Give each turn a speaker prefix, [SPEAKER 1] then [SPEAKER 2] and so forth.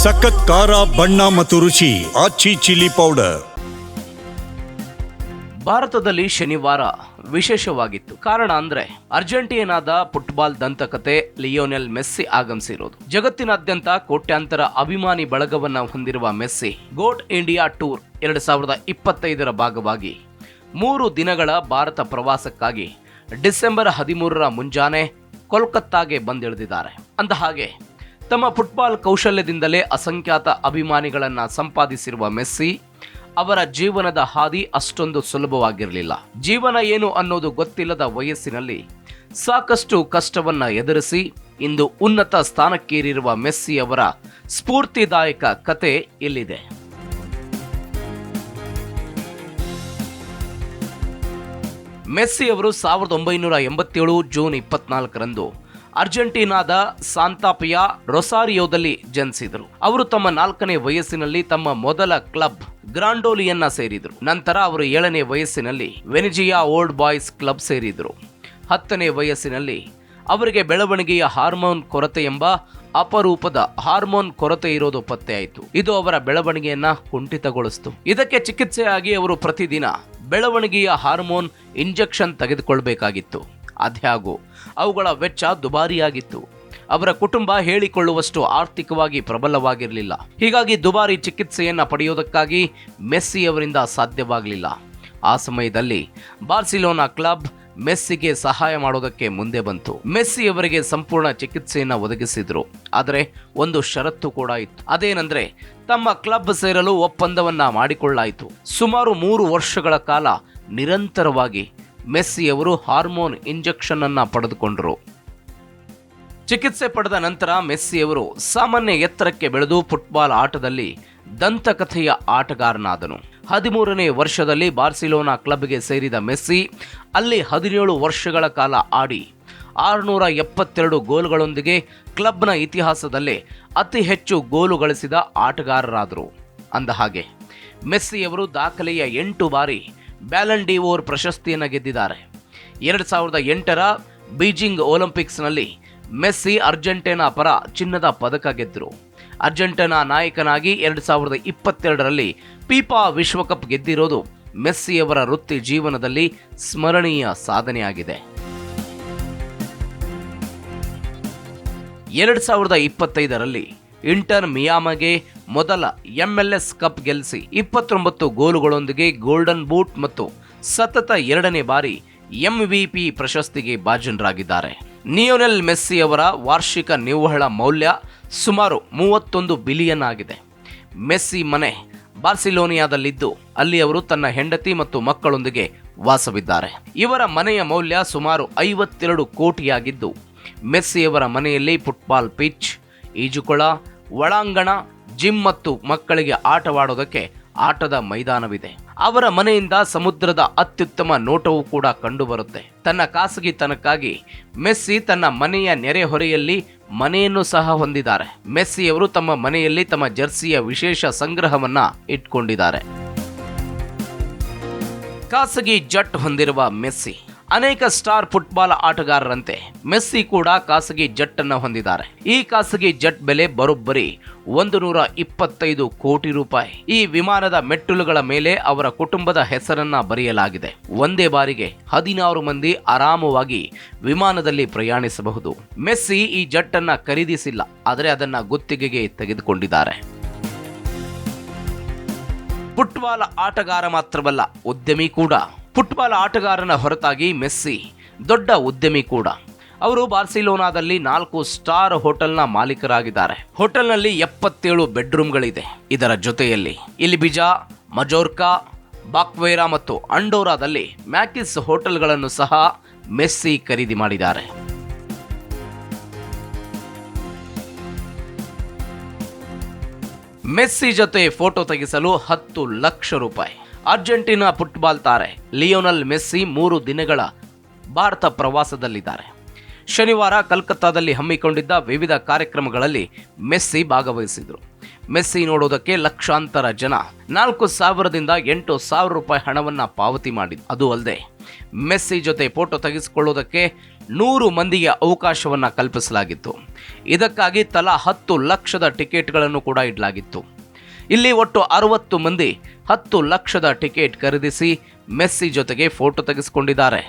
[SPEAKER 1] ಸಖತ್ ಖಾರ ಬಣ್ಣ ಮತ್ತು ರುಚಿ ಆಚಿ ಚಿಲ್ಲಿ ಪೌಡರ್.
[SPEAKER 2] ಭಾರತದಲ್ಲಿ ಶನಿವಾರ ವಿಶೇಷವಾಗಿತ್ತು. ಕಾರಣ ಅಂದ್ರೆ ಅರ್ಜೆಂಟೀನಾದ ಫುಟ್ಬಾಲ್ ದಂತಕತೆ ಲಿಯೋನೆಲ್ ಮೆಸ್ಸಿ ಆಗಮಿಸಿರೋದು. ಜಗತ್ತಿನಾದ್ಯಂತ ಕೋಟ್ಯಾಂತರ ಅಭಿಮಾನಿ ಬಳಗವನ್ನ ಹೊಂದಿರುವ ಮೆಸ್ಸಿ ಗೋಟ್ ಇಂಡಿಯಾ ಟೂರ್ 2025ರ ಭಾಗವಾಗಿ 3 ದಿನಗಳ ಭಾರತ ಪ್ರವಾಸಕ್ಕಾಗಿ ಡಿಸೆಂಬರ್ 13ರ ಮುಂಜಾನೆ ಕೋಲ್ಕತ್ತಾಗೆ ಬಂದಿಳಿದಿದ್ದಾರೆ. ಅಂದಹಾಗೆ ತಮ್ಮ ಫುಟ್ಬಾಲ್ ಕೌಶಲ್ಯದಿಂದಲೇ ಅಸಂಖ್ಯಾತ ಅಭಿಮಾನಿಗಳನ್ನ ಸಂಪಾದಿಸಿರುವ ಮೆಸ್ಸಿ ಅವರ ಜೀವನದ ಹಾದಿ ಅಷ್ಟೊಂದು ಸುಲಭವಾಗಿರಲಿಲ್ಲ. ಜೀವನ ಏನು ಅನ್ನೋದು ಗೊತ್ತಿಲ್ಲದ ವಯಸ್ಸಿನಲ್ಲಿ ಸಾಕಷ್ಟು ಕಷ್ಟವನ್ನ ಎದುರಿಸಿ ಇಂದು ಉನ್ನತ ಸ್ಥಾನಕ್ಕೇರಿರುವ ಮೆಸ್ಸಿ ಅವರ ಸ್ಫೂರ್ತಿದಾಯಕ ಕತೆ ಇಲ್ಲಿದೆ. ಮೆಸ್ಸಿ ಅವರು 1987 ಜೂನ್ 24ರಂದು ಅರ್ಜೆಂಟೀನಾದ ಸಾಂತಾಪಿಯಾ ರೊಸಾರಿಯೋದಲ್ಲಿ ಜನಿಸಿದರು. ಅವರು ತಮ್ಮ 4ನೇ ವಯಸ್ಸಿನಲ್ಲಿ ತಮ್ಮ ಮೊದಲ ಕ್ಲಬ್ ಗ್ರಾಂಡೋಲಿಯನ್ನ ಸೇರಿದರು. ನಂತರ ಅವರು 7ನೇ ವಯಸ್ಸಿನಲ್ಲಿ ವೆನಿಜಿಯಾ ಓಲ್ಡ್ ಬಾಯ್ಸ್ ಕ್ಲಬ್ ಸೇರಿದರು. 10ನೇ ವಯಸ್ಸಿನಲ್ಲಿ ಅವರಿಗೆ ಬೆಳವಣಿಗೆಯ ಹಾರ್ಮೋನ್ ಕೊರತೆ ಎಂಬ ಅಪರೂಪದ ಹಾರ್ಮೋನ್ ಕೊರತೆ ಇರೋದು ಪತ್ತೆಯಾಯಿತು. ಇದು ಅವರ ಬೆಳವಣಿಗೆಯನ್ನ ಕುಂಠಿತಗೊಳಿಸಿತು. ಇದಕ್ಕೆ ಚಿಕಿತ್ಸೆಯಾಗಿ ಅವರು ಪ್ರತಿದಿನ ಬೆಳವಣಿಗೆಯ ಹಾರ್ಮೋನ್ ಇಂಜೆಕ್ಷನ್ ತೆಗೆದುಕೊಳ್ಳಬೇಕಾಗಿತ್ತು. ಆದಾಗ್ಯೂ ಅವುಗಳ ವೆಚ್ಚ ದುಬಾರಿಯಾಗಿತ್ತು. ಅವರ ಕುಟುಂಬ ಹೇಳಿಕೊಳ್ಳುವಷ್ಟು ಆರ್ಥಿಕವಾಗಿ ಪ್ರಬಲವಾಗಿರಲಿಲ್ಲ. ಹೀಗಾಗಿ ದುಬಾರಿ ಚಿಕಿತ್ಸೆಯನ್ನ ಪಡೆಯೋದಕ್ಕಾಗಿ ಮೆಸ್ಸಿ ಅವರಿಂದ ಸಾಧ್ಯವಾಗಲಿಲ್ಲ. ಆ ಸಮಯದಲ್ಲಿ ಬಾರ್ಸಿಲೋನಾ ಕ್ಲಬ್ ಮೆಸ್ಸಿಗೆ ಸಹಾಯ ಮಾಡೋದಕ್ಕೆ ಮುಂದೆ ಬಂತು. ಮೆಸ್ಸಿ ಅವರಿಗೆ ಸಂಪೂರ್ಣ ಚಿಕಿತ್ಸೆಯನ್ನು ಒದಗಿಸಿದ್ರು. ಆದರೆ ಒಂದು ಷರತ್ತು ಕೂಡ ಇತ್ತು. ಅದೇನೆಂದ್ರೆ ತಮ್ಮ ಕ್ಲಬ್ ಸೇರಲು ಒಪ್ಪಂದವನ್ನ ಮಾಡಿಕೊಳ್ಳಾಯಿತು. ಸುಮಾರು 3 ವರ್ಷಗಳ ಕಾಲ ನಿರಂತರವಾಗಿ ಮೆಸ್ಸಿ ಅವರು ಹಾರ್ಮೋನ್ ಇಂಜೆಕ್ಷನ್ ಅನ್ನ ಪಡೆದುಕೊಂಡರು. ಚಿಕಿತ್ಸೆ ಪಡೆದ ನಂತರ ಮೆಸ್ಸಿ ಅವರು ಸಾಮಾನ್ಯ ಎತ್ತರಕ್ಕೆ ಬೆಳೆದು ಫುಟ್ಬಾಲ್ ಆಟದಲ್ಲಿ ದಂತಕಥೆಯ ಆಟಗಾರನಾದನು. 13ನೇ ವರ್ಷದಲ್ಲಿ ಬಾರ್ಸಿಲೋನಾ ಕ್ಲಬ್ಗೆ ಸೇರಿದ ಮೆಸ್ಸಿ ಅಲ್ಲಿ 17 ವರ್ಷಗಳ ಕಾಲ ಆಡಿ 672 ಗೋಲುಗಳೊಂದಿಗೆ ಕ್ಲಬ್ನ ಇತಿಹಾಸದಲ್ಲೇ ಅತಿ ಹೆಚ್ಚು ಗೋಲು ಗಳಿಸಿದ ಆಟಗಾರರಾದರು. ಅಂದಹಾಗೆ ಮೆಸ್ಸಿ ಅವರು ದಾಖಲೆಯ 8 ಬಾರಿ ಬ್ಯಾಲನ್ ಡಿವೋರ್ ಪ್ರಶಸ್ತಿಯನ್ನು ಗೆದ್ದಿದ್ದಾರೆ. 2008ರ ಬೀಜಿಂಗ್ ಒಲಿಂಪಿಕ್ಸ್ನಲ್ಲಿ ಮೆಸ್ಸಿ ಅರ್ಜೆಂಟೀನಾ ಪರ ಚಿನ್ನದ ಪದಕ ಗೆದ್ದರು. ಅರ್ಜೆಂಟೀನಾ ನಾಯಕನಾಗಿ 2022ರಲ್ಲಿ ಫಿಫಾ ವಿಶ್ವಕಪ್ ಗೆದ್ದಿರೋದು ಮೆಸ್ಸಿ ಅವರ ವೃತ್ತಿ ಜೀವನದಲ್ಲಿ ಸ್ಮರಣೀಯ ಸಾಧನೆಯಾಗಿದೆ. 2025ರಲ್ಲಿ ಇಂಟರ್ ಮಿಯಾಮಿಗೆ ಮೊದಲ MLS ಕಪ್ ಗೆಲ್ಲಿಸಿ 29 ಗೋಲುಗಳೊಂದಿಗೆ ಗೋಲ್ಡನ್ ಬೂಟ್ ಮತ್ತು ಸತತ 2ನೇ ಬಾರಿ MVP ಪ್ರಶಸ್ತಿಗೆ ಭಾಜನರಾಗಿದ್ದಾರೆ. ಲಿಯೋನೆಲ್ ಮೆಸ್ಸಿ ಅವರ ವಾರ್ಷಿಕ ನಿವ್ವಳ ಮೌಲ್ಯ ಸುಮಾರು 31 ಬಿಲಿಯನ್ ಆಗಿದೆ. ಮೆಸ್ಸಿ ಮನೆ ಬಾರ್ಸಿಲೋನಿಯಾದಲ್ಲಿದ್ದು ಅಲ್ಲಿ ಅವರು ತನ್ನ ಹೆಂಡತಿ ಮತ್ತು ಮಕ್ಕಳೊಂದಿಗೆ ವಾಸವಿದ್ದಾರೆ. ಇವರ ಮನೆಯ ಮೌಲ್ಯ ಸುಮಾರು 52 ಕೋಟಿಯಾಗಿದ್ದು ಮೆಸ್ಸಿ ಅವರ ಮನೆಯಲ್ಲಿ ಫುಟ್ಬಾಲ್ ಪಿಚ್, ಈಜುಕೊಳ, ಒಳಾಂಗಣ, ಜಿಮ್ ಮತ್ತು ಮಕ್ಕಳಿಗೆ ಆಟವಾಡೋದಕ್ಕೆ ಆಟದ ಮೈದಾನವಿದೆ. ಅವರ ಮನೆಯಿಂದ ಸಮುದ್ರದ ಅತ್ಯುತ್ತಮ ನೋಟವೂ ಕೂಡ ಕಂಡುಬರುತ್ತೆ. ತನ್ನ ಖಾಸಗಿತನಕ್ಕಾಗಿ ಮೆಸ್ಸಿ ತನ್ನ ಮನೆಯ ನೆರೆಹೊರೆಯಲ್ಲಿ ಮನೆಯನ್ನು ಸಹ ಹೊಂದಿದ್ದಾರೆ. ಮೆಸ್ಸಿ ಅವರು ತಮ್ಮ ಮನೆಯಲ್ಲಿ ತಮ್ಮ ಜರ್ಸಿಯ ವಿಶೇಷ ಸಂಗ್ರಹವನ್ನ ಇಟ್ಕೊಂಡಿದ್ದಾರೆ. ಖಾಸಗಿ ಜಟ್ ಹೊಂದಿರುವ ಮೆಸ್ಸಿ ಅನೇಕ ಸ್ಟಾರ್ ಫುಟ್ಬಾಲ್ ಆಟಗಾರರಂತೆ ಮೆಸ್ಸಿ ಕೂಡ ಖಾಸಗಿ ಜಟ್ ಅನ್ನು ಹೊಂದಿದ್ದಾರೆ. ಈ ಖಾಸಗಿ ಜಟ್ ಬೆಲೆ ಬರೋಬ್ಬರಿ 125 ಕೋಟಿ ರೂಪಾಯಿ. ಈ ವಿಮಾನದ ಮೆಟ್ಟಲುಗಳ ಮೇಲೆ ಅವರ ಕುಟುಂಬದ ಹೆಸರನ್ನ ಬರೆಯಲಾಗಿದೆ. ಒಂದೇ ಬಾರಿಗೆ 16 ಮಂದಿ ಆರಾಮವಾಗಿ ವಿಮಾನದಲ್ಲಿ ಪ್ರಯಾಣಿಸಬಹುದು. ಮೆಸ್ಸಿ ಈ ಜಟ್ ಅನ್ನ ಖರೀದಿಸಿಲ್ಲ, ಆದರೆ ಅದನ್ನ ಗುತ್ತಿಗೆಗೆ ತೆಗೆದುಕೊಂಡಿದ್ದಾರೆ. ಫುಟ್ಬಾಲ್ ಆಟಗಾರ ಮಾತ್ರವಲ್ಲ, ಉದ್ಯಮಿ ಕೂಡ. ಫುಟ್ಬಾಲ್ ಆಟಗಾರನ ಹೊರತಾಗಿ ಮೆಸ್ಸಿ ದೊಡ್ಡ ಉದ್ಯಮಿ ಕೂಡ. ಅವರು ಬಾರ್ಸಿಲೋನಾದಲ್ಲಿ 4 ಸ್ಟಾರ್ ಹೋಟೆಲ್ನ ಮಾಲೀಕರಾಗಿದ್ದಾರೆ. ಹೋಟೆಲ್ನಲ್ಲಿ 77 ಬೆಡ್ರೂಮ್ಗಳಿದೆ. ಇದರ ಜೊತೆಯಲ್ಲಿ ಇಲಿಬಿಜಾ, ಮಜೋರ್ಕಾ, ಬಾಕ್ವೇರಾ ಮತ್ತು ಅಂಡೋರಾದಲ್ಲಿ ಮ್ಯಾಕಿಸ್ ಹೋಟೆಲ್ಗಳನ್ನು ಸಹ ಮೆಸ್ಸಿ ಖರೀದಿ ಮಾಡಿದ್ದಾರೆ. ಮೆಸ್ಸಿ ಜೊತೆ ಫೋಟೋ ತೆಗೆಸಲು 10 ಲಕ್ಷ ರೂಪಾಯಿ. ಅರ್ಜೆಂಟೀನಾ ಫುಟ್ಬಾಲ್ ತಾರೆ ಲಿಯೋನೆಲ್ ಮೆಸ್ಸಿ 3 ದಿನಗಳ ಭಾರತ ಪ್ರವಾಸದಲ್ಲಿದ್ದಾರೆ. ಶನಿವಾರ ಕಲ್ಕತ್ತಾದಲ್ಲಿ ಹಮ್ಮಿಕೊಂಡಿದ್ದ ವಿವಿಧ ಕಾರ್ಯಕ್ರಮಗಳಲ್ಲಿ ಮೆಸ್ಸಿ ಭಾಗವಹಿಸಿದರು. ಮೆಸ್ಸಿ ನೋಡೋದಕ್ಕೆ ಲಕ್ಷಾಂತರ ಜನ 4,000ದಿಂದ 8,000 ರೂಪಾಯಿ ಹಣವನ್ನು ಪಾವತಿ ಮಾಡಿದ್ರು. ಅದು ಅಲ್ಲದೆ ಮೆಸ್ಸಿ ಜೊತೆ ಫೋಟೋ ತೆಗೆಸಿಕೊಳ್ಳೋದಕ್ಕೆ 100 ಮಂದಿಗೆ ಅವಕಾಶವನ್ನು ಕಲ್ಪಿಸಲಾಗಿತ್ತು. ಇದಕ್ಕಾಗಿ ತಲಾ 10 ಲಕ್ಷದ ಟಿಕೆಟ್ಗಳನ್ನು ಕೂಡ ಇಡಲಾಗಿತ್ತು. ಇಲ್ಲಿ ಒಟ್ಟು 60 ಮಂದಿ 10 ಲಕ್ಷದ ಟಿಕೆಟ್ ಖರೀದಿಸಿ ಮೆಸ್ಸಿ ಜೊತೆಗೆ ಫೋಟೋ ತೆಗೆಸಿಕೊಂಡಿದ್ದಾರೆ.